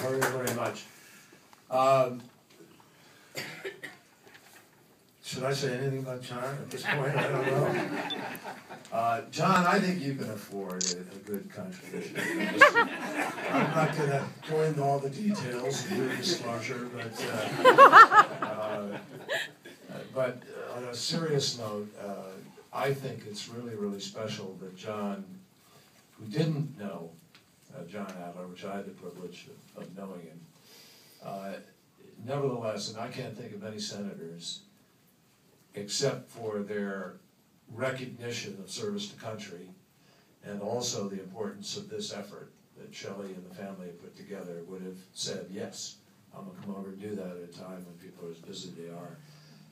very, very much. Should I say anything about John at this point? I don't know. John, I think you can afford a good contribution. I'm not going to go into all the details of your disclosure, but on a serious note, I think it's really, really special that John, who didn't know John Adler, which I had the privilege of knowing him, nevertheless, and I can't think of any senators, except for their recognition of service to country and also the importance of this effort that Shelley and the family have put together, would have said, yes, I'm going to come over and do that at a time when people are as busy as they are.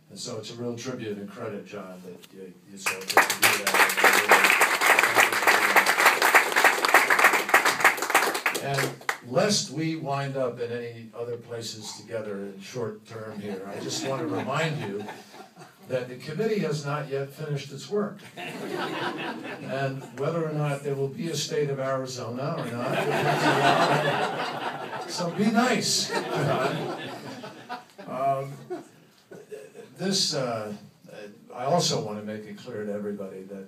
And so it's a real tribute and credit, John, that you so get to do that. And lest we wind up in any other places together in short term here, I just want to remind you that the committee has not yet finished its work. And whether or not there will be a state of Arizona or not, so be nice. I also want to make it clear to everybody that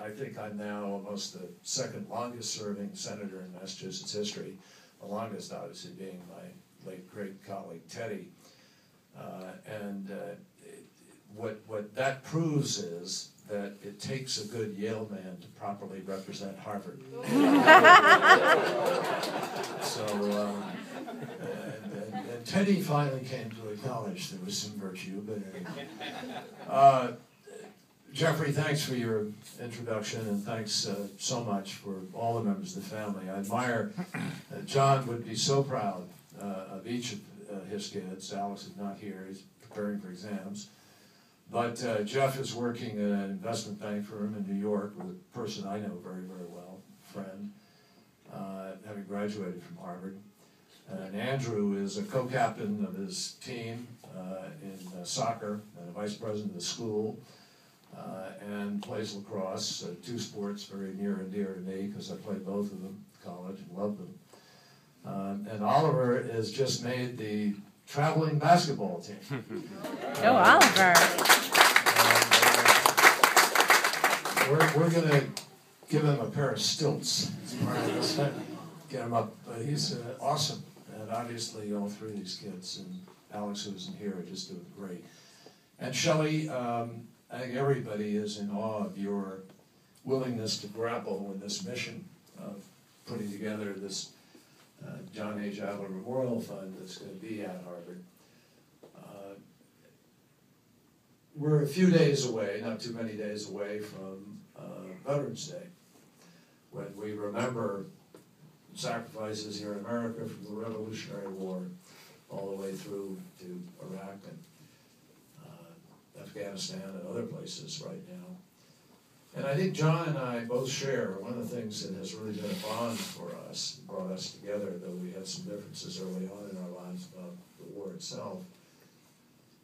I think I'm now almost the second longest serving senator in Massachusetts history, the longest obviously being my late great colleague Teddy. What that proves is that it takes a good Yale man to properly represent Harvard. And Teddy finally came to acknowledge there was some virtue, but anyway. Jeffrey, thanks for your introduction, and thanks so much for all the members of the family. I admire, John would be so proud of each of his kids. Alex is not here, he's preparing for exams. But Jeff is working at an investment bank firm in New York with a person I know very, very well, a friend, having graduated from Harvard. And Andrew is a co-captain of his team in soccer and a vice president of the school, and plays lacrosse, two sports very near and dear to me because I played both of them in college and loved them. And Oliver has just made the traveling basketball team. Go Oliver! We're going to give him a pair of stilts as part of this. Get him up. He's awesome. And obviously all three of these kids, and Alex, who isn't here, are just doing great. And Shelley, I think everybody is in awe of your willingness to grapple with this mission of putting together this John H. Adler Memorial Fund that's going to be at Harvard. We're a few days away, not too many days away from Veterans Day, when we remember sacrifices here in America from the Revolutionary War all the way through to Iraq and Afghanistan and other places right now. And I think John and I both share one of the things that has really been a bond for us, brought us together, though we had some differences early on in our lives about the war itself,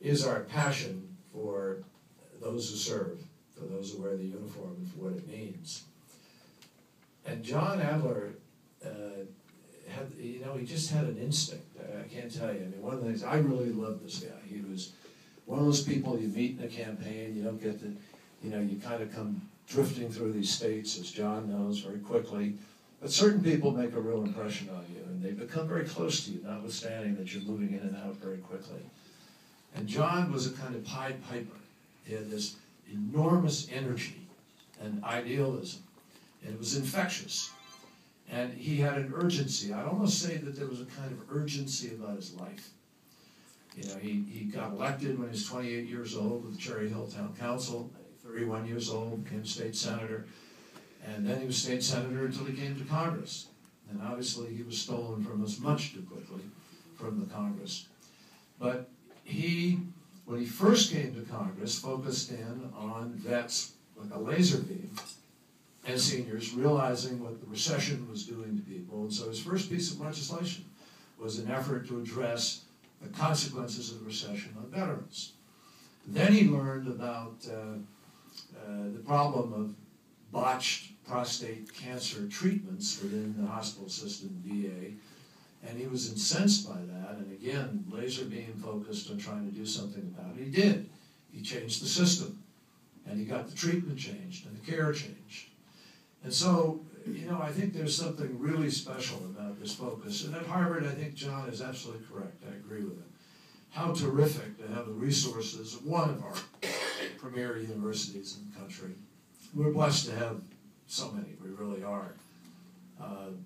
is our passion for those who serve, for those who wear the uniform, and for what it means. And John Adler he just had an instinct. I can't tell you. I mean, one of the things, I really loved this guy. He was one of those people you meet in a campaign, you don't get to, you kind of come drifting through these states, as John knows, very quickly. But certain people make a real impression on you, and they become very close to you, notwithstanding that you're moving in and out very quickly. And John was a kind of Pied Piper. He had this enormous energy and idealism, and it was infectious. And he had an urgency. I'd almost say that there was a kind of urgency about his life. He got elected when he was 28 years old with the Cherry Hill Town Council, 31 years old, became state senator, and then he was state senator until he came to Congress. And obviously he was stolen from us much too quickly from the Congress. But when he first came to Congress, focused in on vets like a laser beam, and seniors, realizing what the recession was doing to people. And so his first piece of legislation was an effort to address the consequences of the recession on veterans. Then he learned about the problem of botched prostate cancer treatments within the hospital system, VA, and he was incensed by that, and again, laser beam focused on trying to do something about it. He did. He changed the system, and he got the treatment changed, and the care changed. And so, you know, I think there's something really special about this focus. And at Harvard, I think John is absolutely correct. I agree with him. How terrific to have the resources of one of our premier universities in the country. We're blessed to have so many, we really are.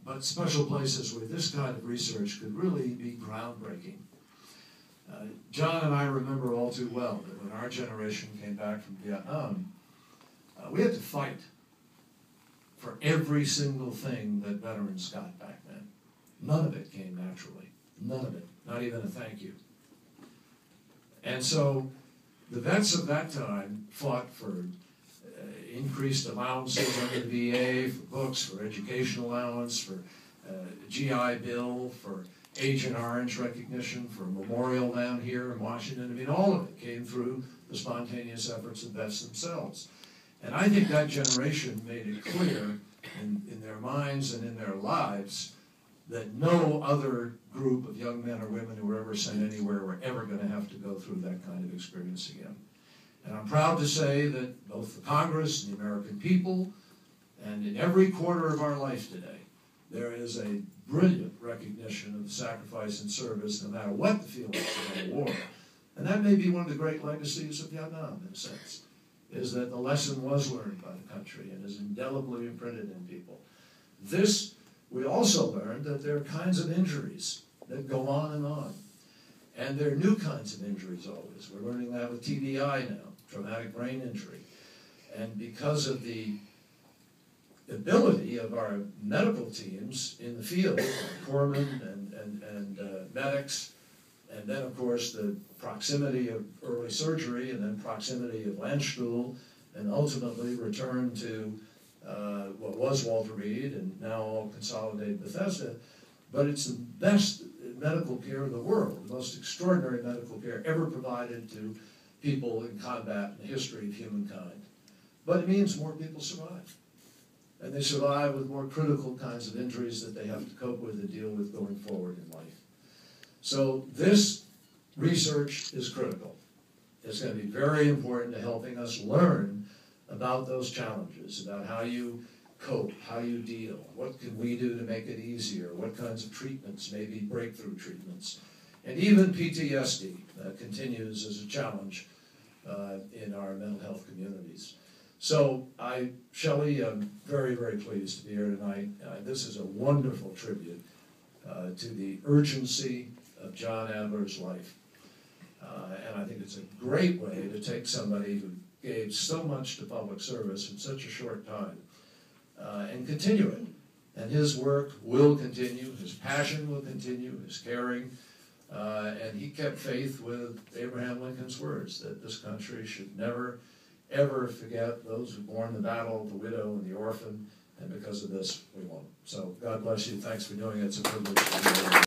But special places where this kind of research could really be groundbreaking. John and I remember all too well that when our generation came back from Vietnam, we had to fight for every single thing that veterans got back then. None of it came naturally. None of it. Not even a thank you. And so the vets of that time fought for increased allowances under the VA, for books, for education allowance, for GI Bill, for Agent Orange recognition, for a memorial down here in Washington. I mean, all of it came through the spontaneous efforts of vets themselves. And I think that generation made it clear in their minds and in their lives that no other group of young men or women who were ever sent anywhere were ever going to have to go through that kind of experience again. And I'm proud to say that both the Congress and the American people, and in every quarter of our life today, there is a brilliant recognition of the sacrifice and service, no matter what the feelings of the war. And that may be one of the great legacies of Vietnam, in a sense, is that the lesson was learned by the country and is indelibly imprinted in people. This, we also learned that there are kinds of injuries that go on and on. And there are new kinds of injuries always. We're learning that with TBI now, traumatic brain injury. And because of the ability of our medical teams in the field, corpsmen and medics, and then of course the proximity of early surgery, and then proximity of Landstuhl, and ultimately return to what was Walter Reed and now all consolidated Bethesda. But it's the best medical care in the world, the most extraordinary medical care ever provided to people in combat in the history of humankind. But it means more people survive. And they survive with more critical kinds of injuries that they have to cope with and deal with going forward in life. So this research is critical. It's going to be very important to helping us learn about those challenges, about how you cope, how you deal, what can we do to make it easier, what kinds of treatments, maybe breakthrough treatments. And even PTSD continues as a challenge in our mental health communities. So Shelley, I'm very, very pleased to be here tonight. This is a wonderful tribute to the urgency of John Adler's life. And I think it's a great way to take somebody who gave so much to public service in such a short time and continue it. And his work will continue, his passion will continue, his caring, and he kept faith with Abraham Lincoln's words that this country should never, ever forget those who bore in the battle, the widow and the orphan, and because of this, we won't. So God bless you. Thanks for doing it. It's a privilege to be here.